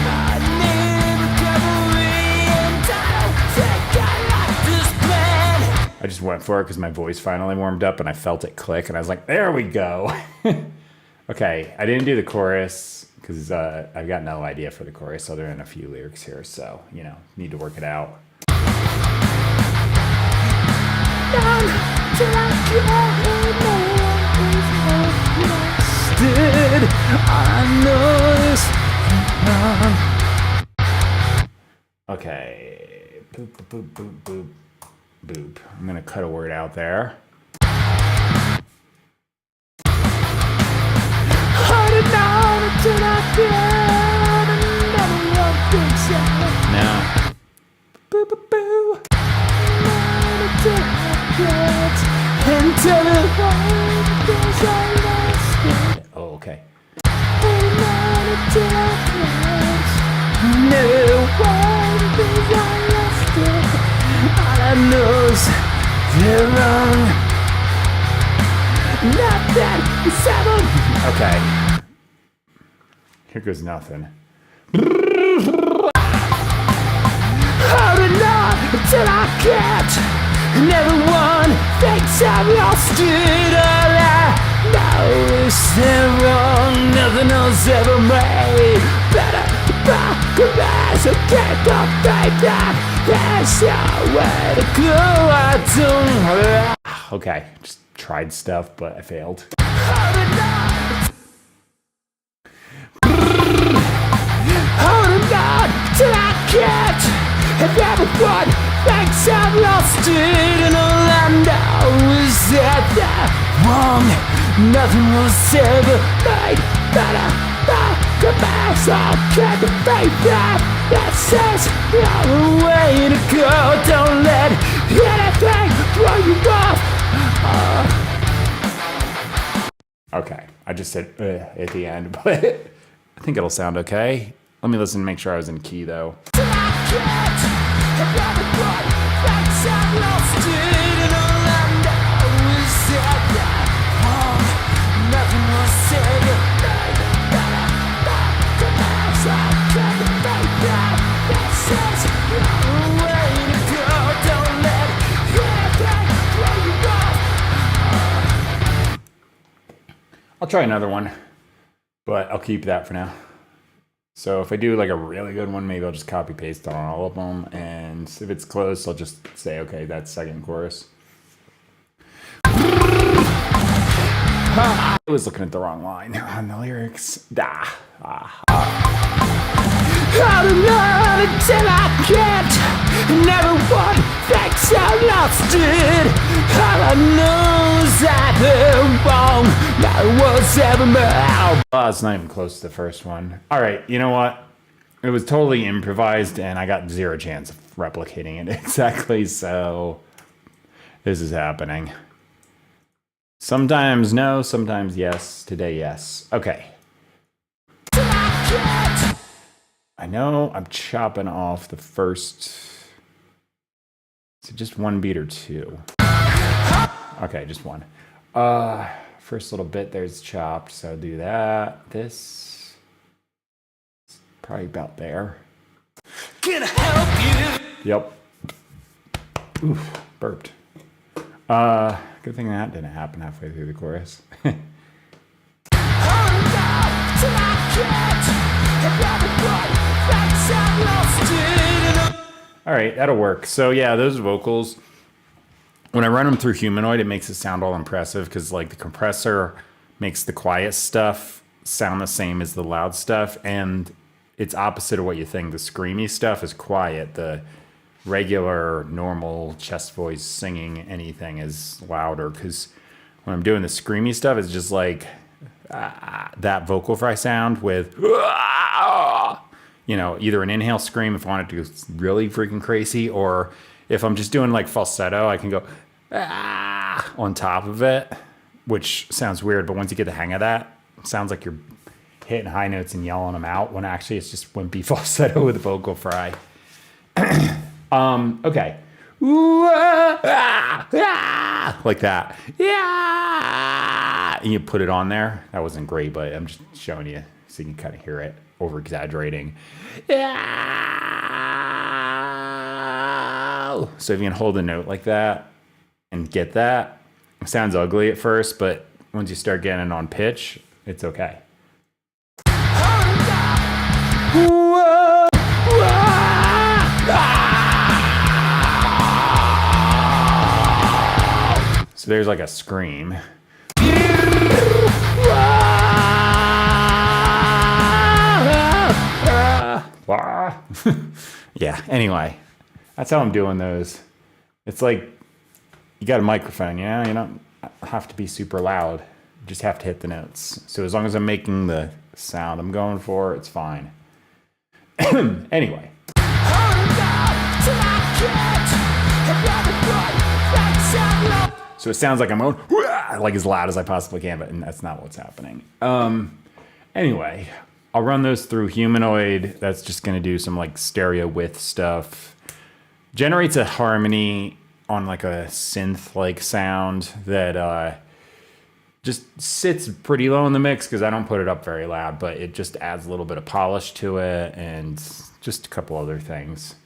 I need recovery, and I don't think I like this plan. I just went for it because my voice finally warmed up and I felt it click and I was like, there we go. Okay, I didn't do the chorus because I've got no idea for the chorus other than a few lyrics here, so, you know, need to work it out. Okay, boop, boop, boop, boop, boop. I'm gonna cut a word out there. Now, boo, boo, boo. Oh, okay. All I know's they're wrong. Not that seven. Okay. Here goes nothing. Holding on until I can't. And everyone thinks I've lost it all. I know is they're wrong. Nothing else ever made better. Goodbyes, I can't go back. There's nowhere to go. I don't. Okay, just tried stuff, but I failed. Holding on till I can't. And everyone thinks I've lost it. And all I know is that they're wrong. Nothing was ever made better. Goodbyes, I'll get the faith that says you're the way to go. Don't let anything throw you off. Okay, I just said at the end, but I think it'll sound okay. Let me listen and make sure I was in key though. Till I can't, and everyone thinks I've lost it. And all I know is that they're wrong. Nothing was ever made better. Goodbyes, I'll get the faith that says you're the way to go. Don't let anything throw you off. I'll try another one, but I'll keep that for now. So if I do like a really good one, maybe I'll just copy paste on all of them. And if it's close, I'll just say, okay, that's second chorus. I was looking at the wrong line on the lyrics. Holding on until I can't. Never one thinks I lost it. All I know is that they're wrong. That was ever made. Oh, it's not even close to the first one. All right, you know what? It was totally improvised, and I got zero chance of replicating it exactly, so this is happening. Sometimes no, sometimes yes. Today, yes. Okay. I know I'm chopping off the first. Is it just one beat or two? Okay, just one. First little bit there's chopped, so do that. This is probably about there. Can I help you? Yep. Oof, burped. Good thing that didn't happen halfway through the chorus. All right, that'll work. So yeah, those vocals, when I run them through Humanoid, it makes it sound all impressive because like the compressor makes the quiet stuff sound the same as the loud stuff, and it's opposite of what you think. The screamy stuff is quiet. The regular, normal chest voice singing anything is louder because when I'm doing the screamy stuff, it's just like that vocal fry sound with, you know, either an inhale scream if I want it to go really freaking crazy, or if I'm just doing like falsetto, I can go on top of it, which sounds weird, but once you get the hang of that, it sounds like you're hitting high notes and yelling them out when actually it's just wimpy falsetto with vocal fry. Okay. Like that. Yeah. And you put it on there. That wasn't great, but I'm just showing you so you can kind of hear it over exaggerating. Yeah. So if you can hold a note like that and get that, it sounds ugly at first, but once you start getting it on pitch, it's okay. So there's like a scream. Yeah, anyway. That's how I'm doing those. It's like you got a microphone, yeah? You don't have to be super loud. You just have to hit the notes. So as long as I'm making the sound I'm going for, it's fine. Anyway. So it sounds like I'm going like as loud as I possibly can, but that's not what's happening. Anyway, I'll run those through Humanoid. That's just going to do some like stereo width stuff. Generates a harmony on like a synth like sound that just sits pretty low in the mix because I don't put it up very loud, but it just adds a little bit of polish to it and just a couple other things.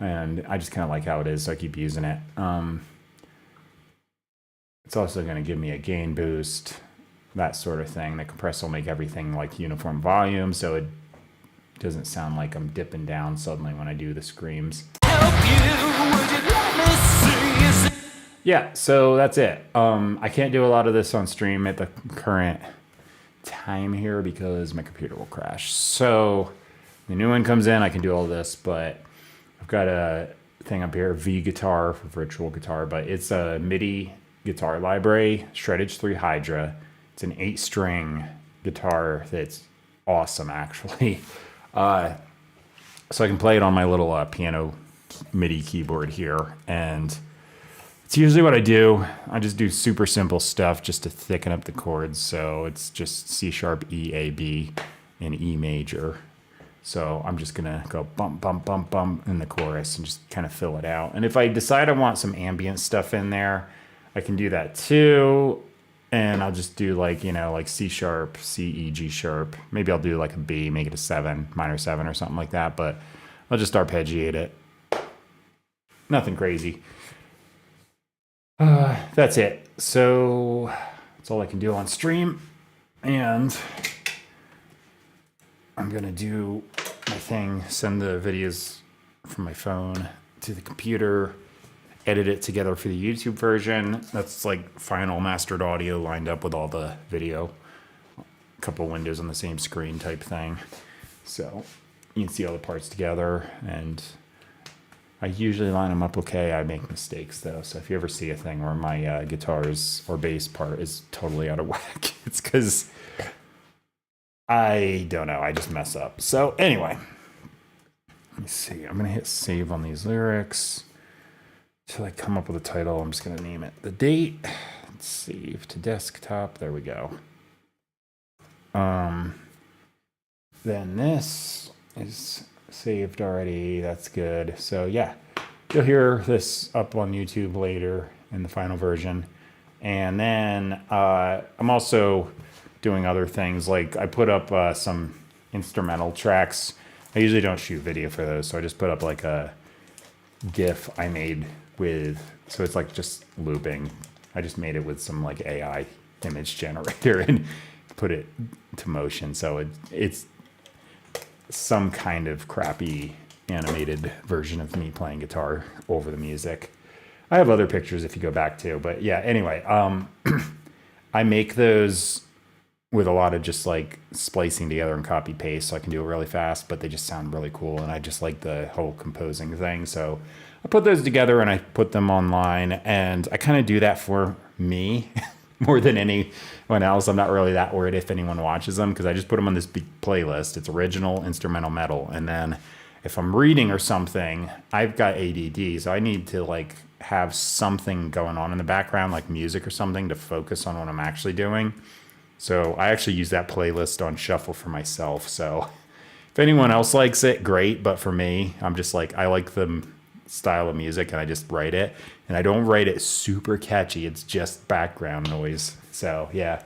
And I just kind of like how it is, so I keep using it. It's also going to give me a gain boost, that sort of thing. The compressor will make everything like uniform volume, so it doesn't sound like I'm dipping down suddenly when I do the screams. Yeah, so that's it. I can't do a lot of this on stream at the current time here because my computer will crash. So the new one comes in, I can do all this, but I've got a thing up here, V Guitar for virtual guitar, but it's a MIDI guitar library, Shreddage 3 Hydra. It's an 8-string guitar that's awesome, actually. So I can play it on my little piano MIDI keyboard here, and it's usually what I do. I just do super simple stuff just to thicken up the chords. So it's just C sharp, E, A, B, and E major. So I'm just gonna go bump, bump, bump, bump in the chorus and just kind of fill it out. And if I decide I want some ambient stuff in there, I can do that too. And I'll just do like, like C sharp, C, E, G sharp. Maybe I'll do like a B, make it a 7, minor 7 or something like that. But I'll just arpeggiate it. Nothing crazy. That's it. So that's all I can do on stream. And I'm going to do my thing, send the videos from my phone to the computer, edit it together for the YouTube version. That's like final mastered audio lined up with all the video. A couple windows on the same screen type thing. So you can see all the parts together, and I usually line them up okay. I make mistakes though. So if you ever see a thing where my guitars or bass part is totally out of whack, it's because I don't know. I just mess up. So anyway, let me see. I'm going to hit save on these lyrics till I come up with a title. I'm just going to name it The Date. Save to desktop. There we go. Then this is saved already. That's good. So yeah, you'll hear this up on YouTube later in the final version. And then I'm also doing other things. Like I put up some instrumental tracks. I usually don't shoot video for those, so I just put up like a GIF I made with, so it's like just looping. I just made it with some like AI image generator and put it to motion. So it's some kind of crappy animated version of me playing guitar over the music. I have other pictures if you go back to, but yeah, anyway, I make those with a lot of just like splicing together and copy paste, so I can do it really fast, but they just sound really cool. And I just like the whole composing thing. So I put those together and I put them online, and I kind of do that for me more than anyone else. I'm not really that worried if anyone watches them, because I just put them on this big playlist. It's original, instrumental, metal. And then if I'm reading or something, I've got ADD, so I need to like have something going on in the background, like music or something, to focus on what I'm actually doing. So I actually use that playlist on shuffle for myself. So if anyone else likes it, great. But for me, I'm just like, I like the style of music and I just write it. And I don't write it super catchy. It's just background noise. So yeah,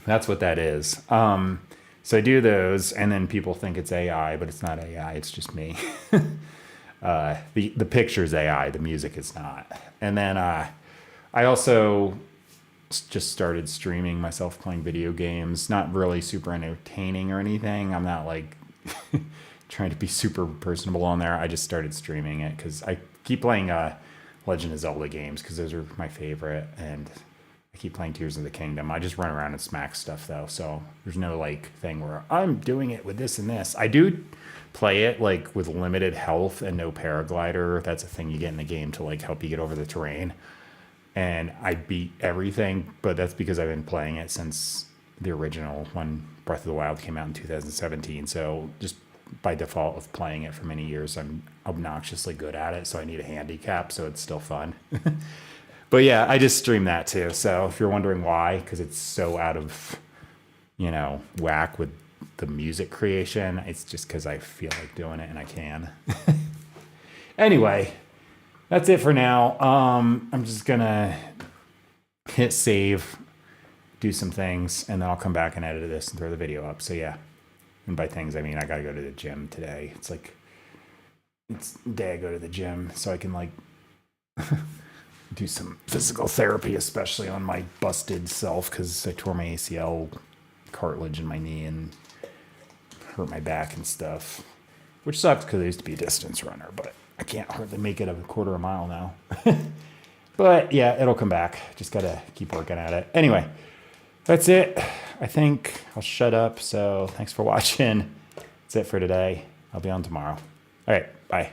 that's what that is. So I do those, and then people think it's AI, but it's not AI. It's just me. The picture's AI. The music is not. And then I also just started streaming myself playing video games. Not really super entertaining or anything. I'm not like trying to be super personable on there. I just started streaming it because I keep playing Legend of Zelda games because those are my favorite. And I keep playing Tears of the Kingdom. I just run around and smack stuff though, so there's no like thing where I'm doing it with this and this. I do play it like with limited health and no paraglider. That's a thing you get in the game to like help you get over the terrain. And I beat everything, but that's because I've been playing it since the original when Breath of the Wild came out in 2017. So just by default of playing it for many years, I'm obnoxiously good at it. So I need a handicap, so it's still fun. But yeah, I just stream that too. So if you're wondering why, because it's so out of, whack with the music creation, it's just because I feel like doing it and I can. Anyway, that's it for now. I'm just gonna hit save, do some things, and then I'll come back and edit this and throw the video up. So yeah, and by things I mean I gotta go to the gym today. It's the day I go to the gym, so I can like do some physical therapy, especially on my busted self because I tore my ACL cartilage in my knee and hurt my back and stuff, which sucks because I used to be a distance runner, but I can't hardly make it a quarter of a mile now. But yeah, it'll come back. Just gotta keep working at it. Anyway, that's it. I think I'll shut up. So thanks for watching. That's it for today. I'll be on tomorrow. All right, bye.